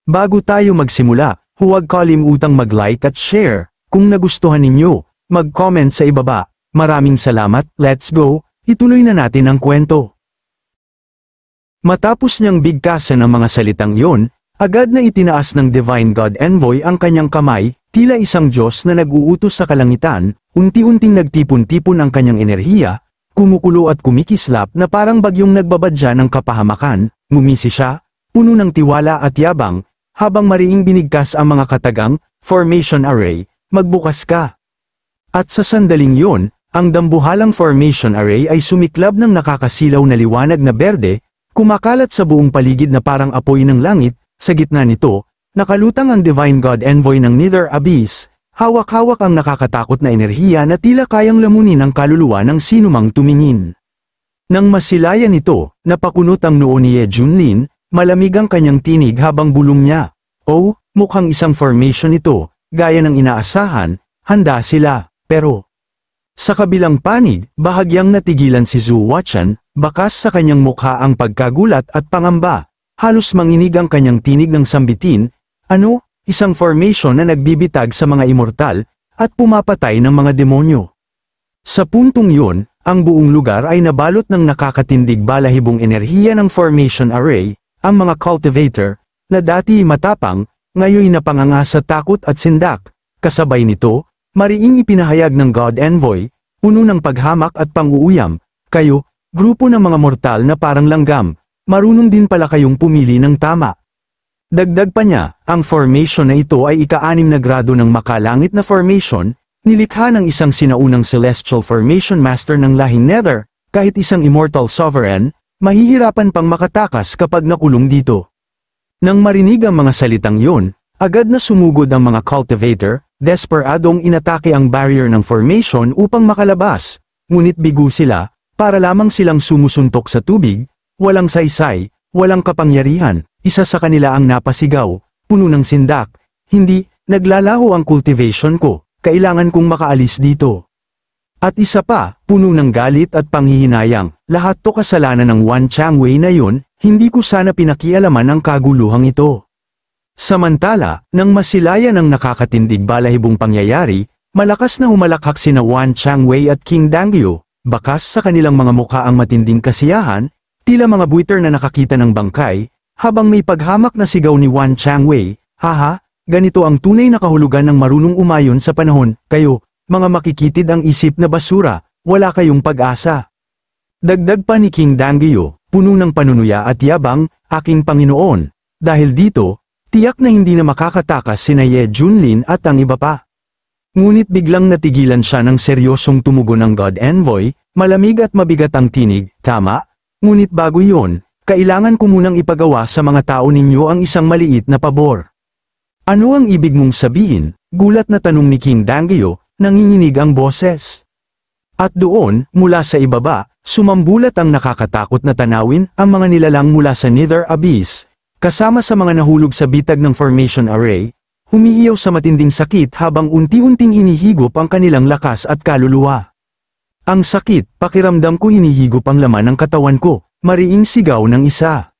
Bago tayo magsimula, huwag kalimutang mag-like at share. Kung nagustuhan ninyo, mag-comment sa ibaba. Maraming salamat, let's go, ituloy na natin ang kwento. Matapos niyang bigkasan ang mga salitang iyon, agad na itinaas ng Divine God Envoy ang kanyang kamay, tila isang Diyos na nag-uutos sa kalangitan, unti-unting nagtipon-tipon ang kanyang enerhiya, kumukulo at kumikislap na parang bagyong nagbabadya ng kapahamakan, ngumisi siya, puno ng tiwala at yabang, habang mariing binigkas ang mga katagang, formation array, magbukas ka. At sa sandaling yun, ang dambuhalang formation array ay sumiklab ng nakakasilaw na liwanag na berde, kumakalat sa buong paligid na parang apoy ng langit, sa gitna nito, nakalutang ang Divine God Envoy ng Nether Abyss, hawak-hawak ang nakakatakot na enerhiya na tila kayang lamunin ang kaluluwa ng sinumang tumingin. Nang masilayan nito, napakunot ang noo ni Ye Junlin, malamig ang kanyang tinig habang bulong niya. Oh, mukhang isang formation ito, gaya ng inaasahan, handa sila, pero... Sa kabilang panig, bahagyang natigilan si Zhu Wachan, bakas sa kanyang mukha ang pagkagulat at pangamba. Halos manginig ang kanyang tinig ng sambitin, ano, isang formation na nagbibitag sa mga immortal, at pumapatay ng mga demonyo. Sa puntong yun, ang buong lugar ay nabalot ng nakakatindig balahibong enerhiya ng formation array, ang mga cultivator, na dati matapang, ngayon napanganga sa takot at sindak. Kasabay nito, mariing ipinahayag ng God Envoy, puno ng paghamak at pang-uuyam, kayo, grupo ng mga mortal na parang langgam, marunong din pala kayong pumili ng tama. Dagdag pa niya, ang formation na ito ay ika-6 na grado ng makalangit na formation, nilikha ng isang sinaunang celestial formation master ng lahing Nether, kahit isang immortal sovereign, mahihirapan pang makatakas kapag nakulong dito. Nang marinig ang mga salitang yon, agad na sumugod ang mga cultivator, desperadong inatake ang barrier ng formation upang makalabas, ngunit bigo sila, para lamang silang sumusuntok sa tubig, walang saysay, walang kapangyarihan, isa sa kanila ang napasigaw, puno ng sindak, hindi, naglalaho ang cultivation ko, kailangan kong makaalis dito. At isa pa, puno ng galit at panghihinayang, lahat to kasalanan ng Wan Changwei na yun, hindi ko sana pinakialaman ang kaguluhang ito. Samantala, nang masilayan ang nakakatindig balahibong pangyayari, malakas na humalakhak sina Wan Changwei at King Dangyu, bakas sa kanilang mga mukha ang matinding kasiyahan, tila mga buiter na nakakita ng bangkay, habang may paghamak na sigaw ni Wan Changwei, haha, ganito ang tunay na kahulugan ng marunong umayon sa panahon, kayo, mga makikitid ang isip na basura, wala kayong pag-asa. Dagdag pa ni King Dangyu, puno ng panunuya at yabang, aking Panginoon, dahil dito, tiyak na hindi na makakatakas sina Ye Junlin at ang iba pa. Ngunit biglang natigilan siya ng seryosong tumugon ng God Envoy, malamig at mabigat ang tinig, tama? Ngunit bago yon, kailangan ko munang ipagawa sa mga tao ninyo ang isang maliit na pabor. Ano ang ibig mong sabihin? Gulat na tanong ni King Dangyu, nanginginig ang boses. At doon, mula sa ibaba, sumambulat ang nakakatakot na tanawin, ang mga nilalang mula sa Nether Abyss, kasama sa mga nahulog sa bitag ng formation array, humihiyaw sa matinding sakit habang unti-unting hinihigop ang kanilang lakas at kaluluwa. Ang sakit, pakiramdam ko hinihigop ang laman ng katawan ko, mariing sigaw ng isa.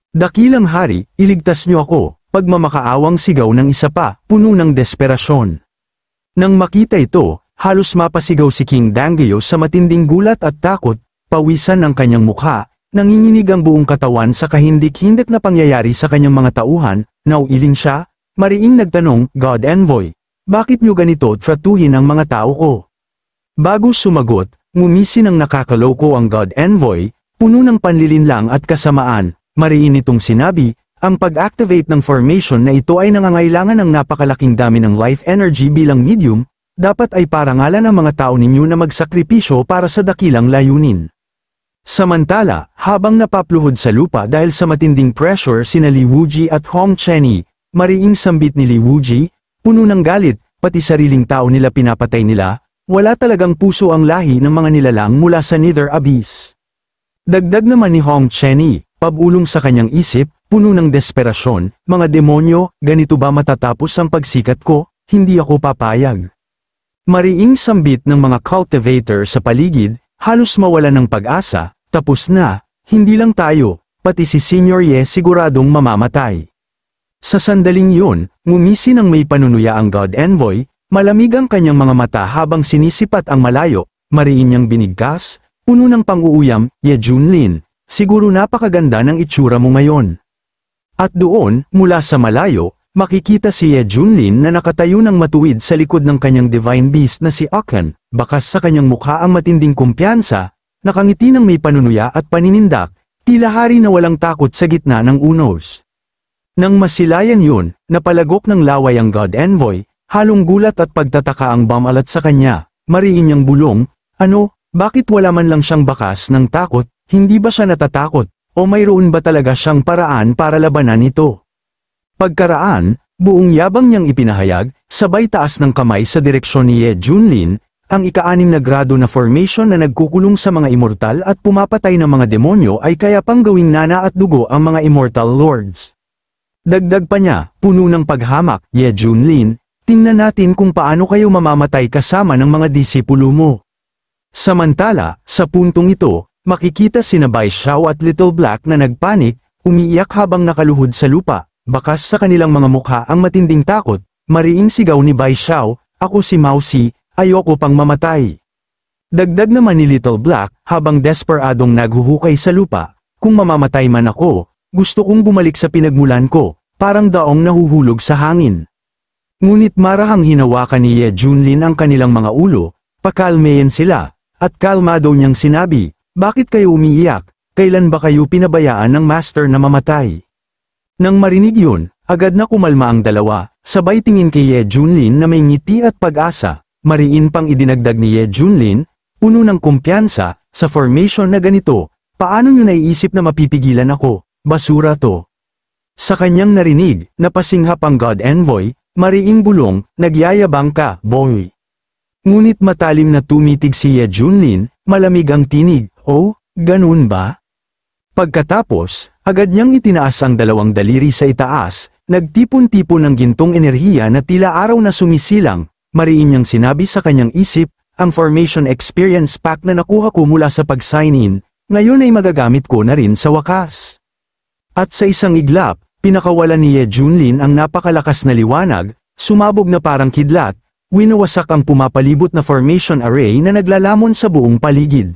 Dakilang hari, iligtas niyo ako, pagmamakaawang sigaw ng isa pa, puno ng desperasyon. Nang makita ito, halos mapasigaw si King Dangyu sa matinding gulat at takot, pawisan ng kanyang mukha, nanginginig ang buong katawan sa kahindik-hindik na pangyayari sa kanyang mga tauhan, nauiling siya, mariing nagtanong, God Envoy, bakit nyo ganito tratuhin ang mga tao ko? Bago sumagot, ngumisi ng nakakaloko ang God Envoy, puno ng panlilinlang at kasamaan, mariin itong sinabi, ang pag-activate ng formation na ito ay nangangailangan ng napakalaking dami ng life energy bilang medium, dapat ay parangalan ang mga tao ninyo na magsakripisyo para sa dakilang layunin. Samantala, habang napapluhod sa lupa dahil sa matinding pressure sina Li Wuji at Hong Chenny, mariing sambit ni Li Wuji, puno ng galit, pati sariling tao nila pinapatay nila, wala talagang puso ang lahi ng mga nilalang mula sa Nether Abyss. Dagdag naman ni Hong Chenny, pabulong sa kanyang isip, puno ng desperasyon, mga demonyo, ganito ba matatapos ang pagsikat ko, hindi ako papayag. Mariing sambit ng mga cultivator sa paligid, halos mawala ng pag-asa, tapos na, hindi lang tayo, pati si Senior Ye siguradong mamamatay. Sa sandaling yun, ngumisi ng may panunuya ang God Envoy, malamig ang kanyang mga mata habang sinisipat ang malayo, mariin niyang binigkas, puno ng pang-uuyam, Ye Junlin, siguro napakaganda ng itsura mo ngayon. At doon, mula sa malayo, makikita si Ye Junlin na nakatayo ng matuwid sa likod ng kanyang divine beast na si Akan, bakas sa kanyang mukha ang matinding kumpiyansa, nakangiti ng may panunuya at paninindak, tila hari na walang takot sa gitna ng unos. Nang masilayan yun, napalagok ng laway ang God Envoy, halong gulat at pagtataka ang bumalat sa kanya, mariin niyang bulong, ano, bakit wala man lang siyang bakas ng takot, hindi ba siya natatakot, o mayroon ba talaga siyang paraan para labanan ito? Pagkaraan, buong yabang niyang ipinahayag, sabay taas ng kamay sa direksyon ni Ye Junlin, ang ika-6 na grado na formation na nagkukulong sa mga immortal at pumapatay ng mga demonyo ay kaya pang gawing nana at dugo ang mga immortal lords. Dagdag pa niya, puno ng paghamak, Ye Junlin, tingnan natin kung paano kayo mamamatay kasama ng mga disipulo mo. Samantala, sa puntong ito, makikita sina Bai Xiao at Little Black na nagpanik, umiiyak habang nakaluhod sa lupa, bakas sa kanilang mga mukha ang matinding takot, mariing sigaw ni Bai Xiao, ako si Mausi, ayoko pang mamatay. Dagdag naman ni Little Black, habang desperadong naghuhukay sa lupa, kung mamamatay man ako, gusto kong bumalik sa pinagmulan ko, parang daong nahuhulog sa hangin. Ngunit marahang hinawakan ni Ye Junlin ang kanilang mga ulo, pakalmeyin sila, at kalmado niyang sinabi, bakit kayo umiiyak, kailan ba kayo pinabayaan ng master na mamatay? Nang marinig yun, agad na kumalma ang dalawa, sabay tingin kay Ye Junlin na may ngiti at pag-asa, mariin pang idinagdag ni Ye Junlin, puno ng kumpiyansa, sa formation na ganito, paano nyo naiisip na mapipigilan ako? Basura to. Sa kanyang narinig, napasinghap ang God Envoy, mariing bulong, nagyayabang ka, boy. Ngunit matalim na tumitig si Ye Junlin, malamig ang tinig, oh, ganun ba? Pagkatapos, agad niyang itinaas ang dalawang daliri sa itaas, nagtipon-tipon ng gintong enerhiya na tila araw na sumisilang, mariin niyang sinabi sa kanyang isip, ang Formation Experience Pack na nakuha ko mula sa pag-sign in, ngayon ay magagamit ko na rin sa wakas. At sa isang iglap, pinakawalan ni Ye Junlin ang napakalakas na liwanag, sumabog na parang kidlat, winawasak ang pumapalibot na formation array na naglalamon sa buong paligid.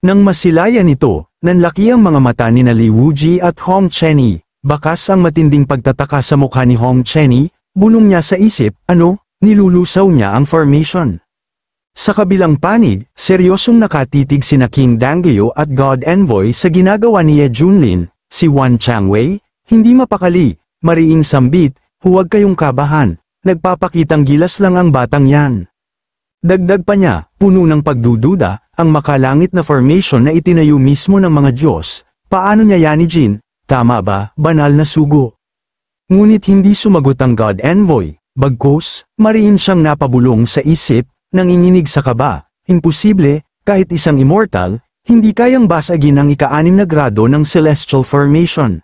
Nang masilayan ito, nanlaki ang mga mata ni Li Wuji at Hong Chenny, bakas ang matinding pagtataka sa mukha ni Hong Chenny, bulong niya sa isip, ano, nilulusaw niya ang formation. Sa kabilang panig, seryosong nakatitig sina King Dangyo at God Envoy sa ginagawa ni Ye Junlin. Si Wan Changwei, hindi mapakali, mariing sambit, huwag kayong kabahan, nagpapakitang gilas lang ang batang yan. Dagdag pa niya, puno ng pagdududa, ang makalangit na formation na itinayo mismo ng mga Diyos, paano niya yan ni Jin, tama ba, banal na sugo? Ngunit hindi sumagot ang God Envoy, bagkus, mariin siyang napabulong sa isip, nanginginig sa kaba, imposible, kahit isang immortal, hindi kayang basagin ang ika-6 na grado ng celestial formation.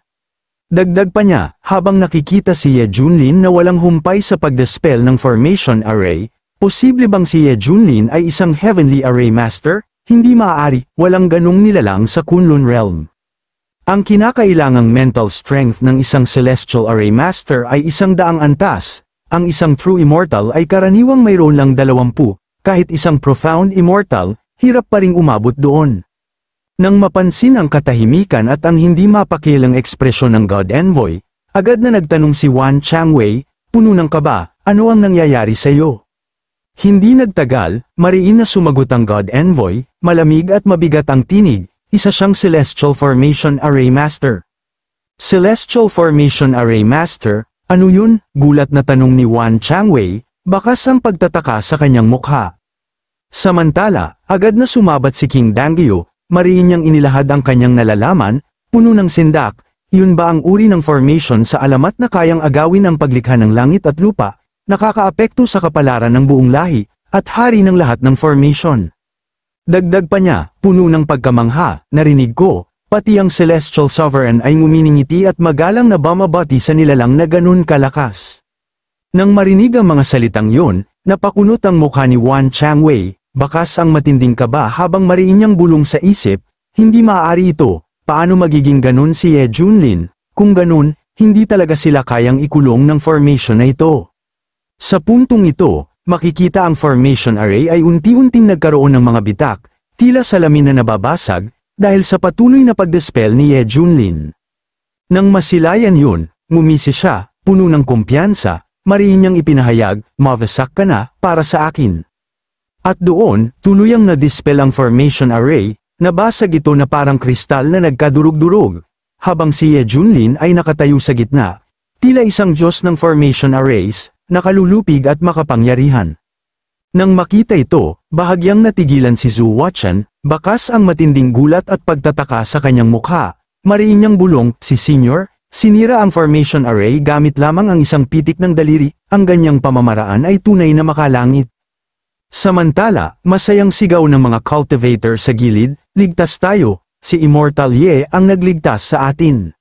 Dagdag pa niya, habang nakikita si Ye Junlin na walang humpay sa pagdispel ng formation array, posible bang si Ye Junlin ay isang heavenly array master? Hindi maaari, walang ganong nilalang sa Kunlun realm. Ang kinakailangang mental strength ng isang celestial array master ay 100 antas, ang isang true immortal ay karaniwang mayroon lang 20, kahit isang profound immortal, hirap pa ring umabot doon. Nang mapansin ang katahimikan at ang hindi mapakilang ekspresyon ng God Envoy, agad na nagtanong si Wan Changwei, puno ng kaba, ano ang nangyayari sa iyo? Hindi nagtagal, mariin na sumagot ang God Envoy, malamig at mabigat ang tinig, isa siyang Celestial Formation Array Master. Celestial Formation Array Master, ano yun? Gulat na tanong ni Wan Changwei, bakas ang pagtataka sa kanyang mukha. Samantala, agad na sumabat si King Dangyo, mariin niyang inilahad ang kanyang nalalaman, puno ng sindak, yun ba ang uri ng formation sa alamat na kayang agawin ang paglikha ng langit at lupa, nakakaapekto sa kapalaran ng buong lahi, at hari ng lahat ng formation. Dagdag pa niya, puno ng pagkamangha, narinig ko, pati ang Celestial Sovereign ay nguminingiti at magalang na bumabati sa nilalang na ganun kalakas. Nang marinig ang mga salitang yun, napakunot ang mukha ni Wan Changwei, bakas ang matinding kaba habang mariin niyang bulong sa isip, hindi maaari ito, paano magiging ganun si Ye Junlin, kung ganun, hindi talaga sila kayang ikulong ng formation na ito. Sa puntong ito, makikita ang formation array ay unti-unting nagkaroon ng mga bitak, tila salamin na nababasag, dahil sa patuloy na pagdispel ni Ye Junlin. Nang masilayan yun, ngumisi siya, puno ng kumpiyansa, mariin niyang ipinahayag, "Mawasak ka na, para sa akin." At doon, tuluyang na-dispel ang formation array, nabasag ito na parang kristal na nagkadurog-durog, habang si Ye Junlin ay nakatayo sa gitna, tila isang Diyos ng formation arrays, nakalulupig at makapangyarihan. Nang makita ito, bahagyang natigilan si Zhu Huachen, bakas ang matinding gulat at pagtataka sa kanyang mukha, mariin niyang bulong, "Si Senior, sinira ang formation array gamit lamang ang isang pitik ng daliri, ang ganyang pamamaraan ay tunay na makalangit." Samantala, masayang sigaw ng mga cultivator sa gilid, "Ligtas tayo, si Immortal Ye ang nagligtas sa atin."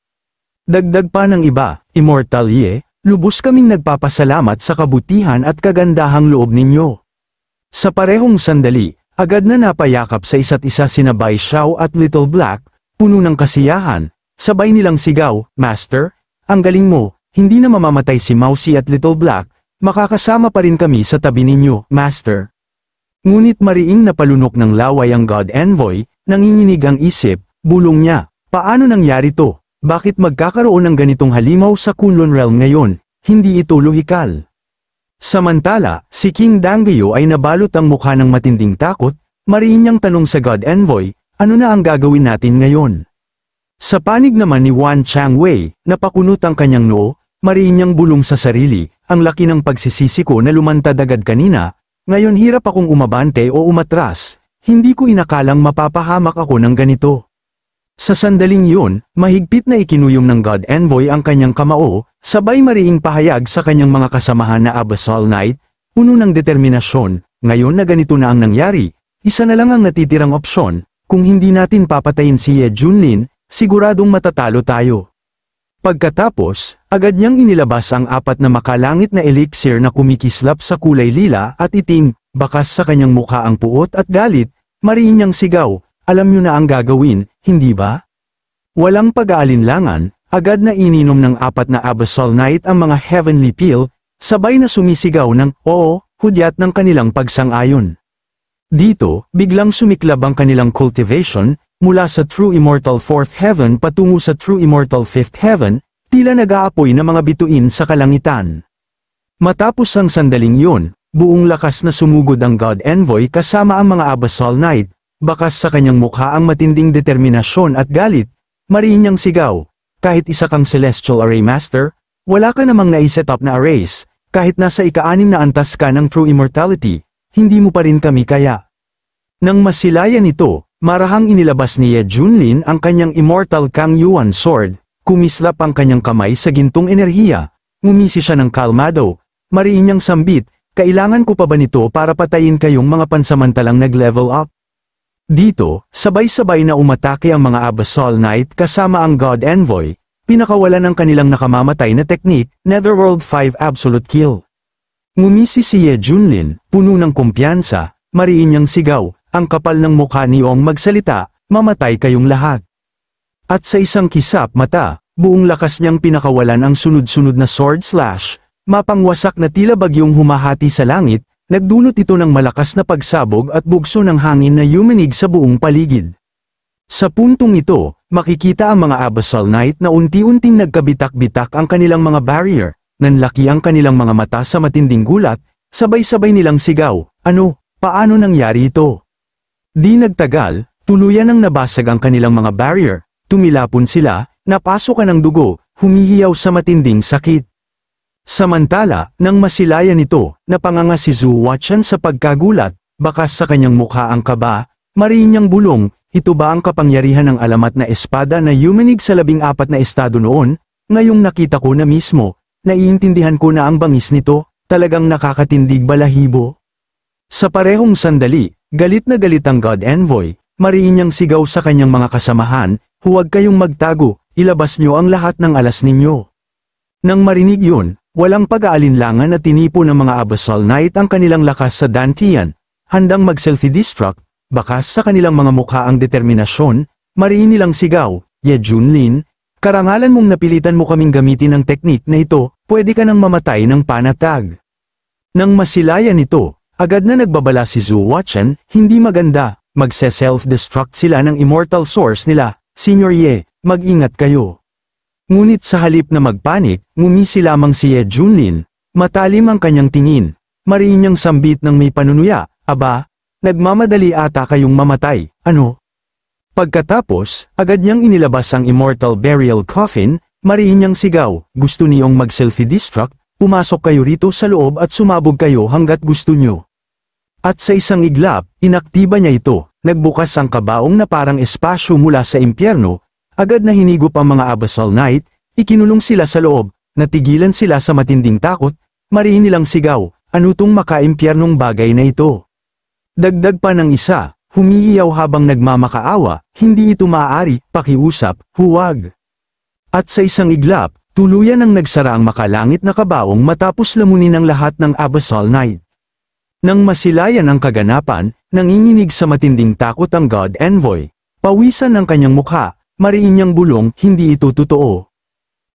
Dagdag pa ng iba, "Immortal Ye, lubos kaming nagpapasalamat sa kabutihan at kagandahang loob ninyo." Sa parehong sandali, agad na napayakap sa isa't isa sina Bai Xiao at Little Black, puno ng kasiyahan, sabay nilang sigaw, "Master, ang galing mo, hindi na mamamatay si Mausi at Little Black, makakasama pa rin kami sa tabi ninyo, Master." Ngunit mariing napalunok ng laway ang God Envoy, nanginginig ang isip, bulong niya, "Paano nangyari to? Bakit magkakaroon ng ganitong halimaw sa Kunlun Realm ngayon? Hindi ito lohikal." Samantala, si King Dangyo ay nabalot ang mukha ng matinding takot, mariin niyang tanong sa God Envoy, "Ano na ang gagawin natin ngayon?" Sa panig naman ni Wan Changwei, napakunot ang kanyang noo, mariin niyang bulong sa sarili, "Ang laki ng pagsisisi ko na lumantad agad kanina, ngayon hirap akong umabante o umatras, hindi ko inakalang mapapahamak ako ng ganito." Sa sandaling yun, mahigpit na ikinuyom ng God Envoy ang kanyang kamao, sabay mariing pahayag sa kanyang mga kasamahan na Abyssal Knight, puno ng determinasyon, "Ngayon na ganito na ang nangyari, isa na lang ang natitirang opsyon, kung hindi natin papatayin si Ye Junlin, siguradong matatalo tayo." Pagkatapos, agad niyang inilabas ang 4 na makalangit na elixir na kumikislap sa kulay lila at itim, bakas sa kanyang mukha ang puot at galit, mariin niyang sigaw, "Alam niyo na ang gagawin, hindi ba?" Walang pag-aalinlangan, agad na ininom ng 4 na Abyssal Knight ang mga Heavenly Pill, sabay na sumisigaw ng, "Oo," hudyat ng kanilang pagsang-ayon. Dito, biglang sumiklab ang kanilang cultivation, mula sa True Immortal 4th Heaven patungo sa True Immortal 5th Heaven, tila nag-aapoy na mga bituin sa kalangitan. Matapos ang sandaling yun, buong lakas na sumugod ang God Envoy kasama ang mga Abyssal Knight, bakas sa kanyang mukha ang matinding determinasyon at galit, mariin niyang sigaw, "Kahit isa kang Celestial Array Master, wala ka namang naiset up na arrays, kahit nasa ika-6 na antas ka ng True Immortality, hindi mo pa rin kami kaya." Nang masilayan ito, marahang inilabas ni Ye Junlin ang kanyang Immortal Kang Yuan Sword, kumislap ang kanyang kamay sa gintong enerhiya, ngumisi siya ng kalmado, mariin niyang sambit, "Kailangan ko pa ba nito para patayin kayong mga pansamantalang nag-level up?" Dito, sabay-sabay na umatake ang mga Abyssal Knight kasama ang God Envoy, pinakawalan ang kanilang nakamamatay na teknik, Netherworld 5 Absolute Kill. Ngumisi si Ye Junlin, puno ng kumpiyansa, mariin niyang sigaw, "Ang kapal ng mukha niyong magsalita, mamatay kayong lahat." At sa isang kisap mata, buong lakas niyang pinakawalan ang sunod-sunod na sword slash, mapangwasak na tila bagyong humahati sa langit, nagdulot ito ng malakas na pagsabog at bugso ng hangin na yumanig sa buong paligid. Sa puntong ito, makikita ang mga Abyssal Knight na unti-unting nagkabitak-bitak ang kanilang mga barrier, nanlaki ang kanilang mga mata sa matinding gulat, sabay-sabay nilang sigaw, "Ano? Paano nangyari ito?" Di nagtagal, tuluyan ang nabasag ang kanilang mga barrier, tumilapon sila, napasukan ng dugo, humihiyaw sa matinding sakit. Samantala, nang masilayan ito, napanganga si Zhu Huachen sa pagkagulat, bakas sa kanyang mukha ang kaba, mariin niyang bulong, "Ito ba ang kapangyarihan ng alamat na espada na yumanig sa 14 na estado noon? Ngayong nakita ko na mismo, naiintindihan ko na ang bangis nito, talagang nakakatindig balahibo." Sa parehong sandali, galit na galit ang God Envoy, mariin niyang sigaw sa kanyang mga kasamahan, "Huwag kayong magtago, ilabas niyo ang lahat ng alas ninyo." Nang marinig yun, walang pag-aalinlangan na tinipo ng mga Abyssal Knight ang kanilang lakas sa dantian, handang mag-self-destruct, bakas sa kanilang mga mukha ang determinasyon, mariin nilang sigaw, "Ye Junlin, Karangalan mong napilitan mo kaming gamitin ang teknik na ito, pwede ka nang mamatay ng panatag. Nang masilayan ito, agad na nagbabala si Zhu Watchen, hindi maganda, magse-self-destruct sila ng immortal source nila, Senior Ye, mag-ingat kayo. Ngunit sa halip na magpanik, ngumisi lamang si Ye Junlin, matalim ang kanyang tingin, mariin niyang sambit ng may panunuya, aba, nagmamadali ata kayong mamatay, ano? Pagkatapos, agad niyang inilabas ang immortal burial coffin, mariin niyang sigaw, gusto niyong mag-self-destruct, pumasok kayo rito sa loob at sumabog kayo hanggat gusto niyo. At sa isang iglap, inaktiba niya ito, nagbukas ang kabaong na parang espasyo mula sa impyerno, agad na hinigop ang mga Abyssal Knight, ikinulong sila sa loob, natigilan sila sa matinding takot, mariin nilang sigaw, ano tong makaimpyernong bagay na ito? Dagdag pa ng isa, humihiyaw habang nagmamakaawa, hindi ito maaari, pakiusap, huwag. At sa isang iglap, tuluyan ang nagsara ang makalangit na kabaong matapos lamunin ang lahat ng Abyssal Knight. Nang masilayan ang kaganapan, nanginginig sa matinding takot ang God Envoy. Pawisan ang kanyang mukha, mariin niyang bulong, hindi ito totoo.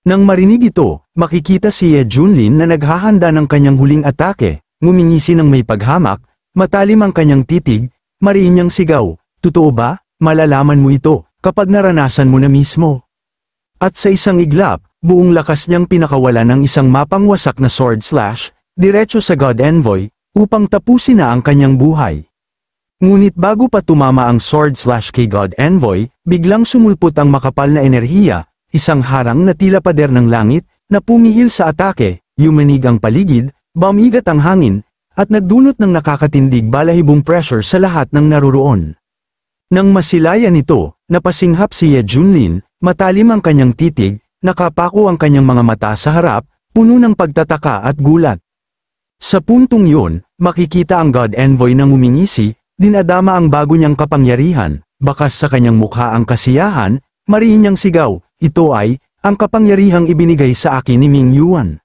Nang marinig ito, makikita si Ye Junlin na naghahanda ng kanyang huling atake, ngumingisi ng may paghamak, matalim ang kanyang titig, mariin niyang sigaw, totoo ba? Malalaman mo ito, kapag naranasan mo na mismo. At sa isang iglap, buong lakas niyang pinakawalan ng isang mapang wasak na sword slash, diretso sa God Envoy, upang tapusin na ang kanyang buhay. Ngunit bago pa tumama ang sword slash kay God Envoy, biglang sumulpot ang makapal na enerhiya, isang harang na tila pader ng langit, na pumihil sa atake, yumanig ang paligid, bumigat ang hangin, at nagdulot ng nakakatindig balahibong pressure sa lahat ng naruroon. Nang masilayan ito, napasinghap si Ye Junlin, matalim ang kanyang titig, nakapako ang kanyang mga mata sa harap, puno ng pagtataka at gulat. Sa puntong yun, makikita ang God Envoy na ngumingisi, dinadama ang bago niyang kapangyarihan, bakas sa kanyang mukha ang kasiyahan, mariin niyang sigaw, ito ay, ang kapangyarihang ibinigay sa akin ni Ming Yuan.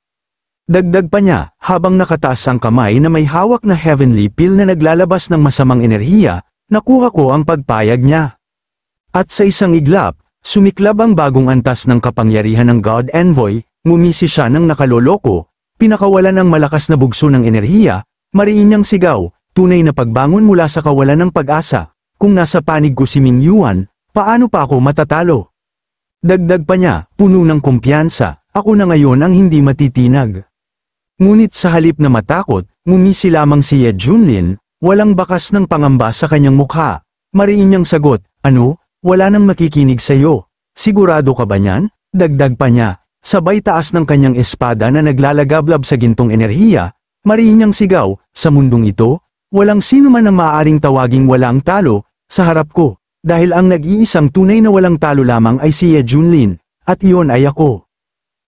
Dagdag pa niya, habang nakataas ang kamay na may hawak na heavenly pill na naglalabas ng masamang enerhiya, nakuha ko ang pagpayag niya. At sa isang iglap, sumiklab ang bagong antas ng kapangyarihan ng God Envoy, ngumisi siya ng nakaloloko, pinakawalan ng malakas na bugso ng enerhiya, mariin niyang sigaw, tunay na pagbangon mula sa kawalan ng pag-asa, kung nasa panig ko si Ming Yuan, paano pa ako matatalo? Dagdag pa niya, puno ng kumpiyansa, ako na ngayon ang hindi matitinag. Ngunit sa halip na matakot, ngumisi lamang si Ye Junlin, walang bakas ng pangamba sa kanyang mukha. Mariin niyang sagot, ano, wala nang makikinig sa iyo. Sigurado ka ba niyan? Dagdag pa niya, sabay taas ng kanyang espada na naglalagablab sa gintong enerhiya, mariin niyang sigaw, sa mundong ito, walang sino man ang maaaring tawaging walang talo, sa harap ko. Dahil ang nag-iisang tunay na walang talo lamang ay si Ye Junlin, at iyon ay ako.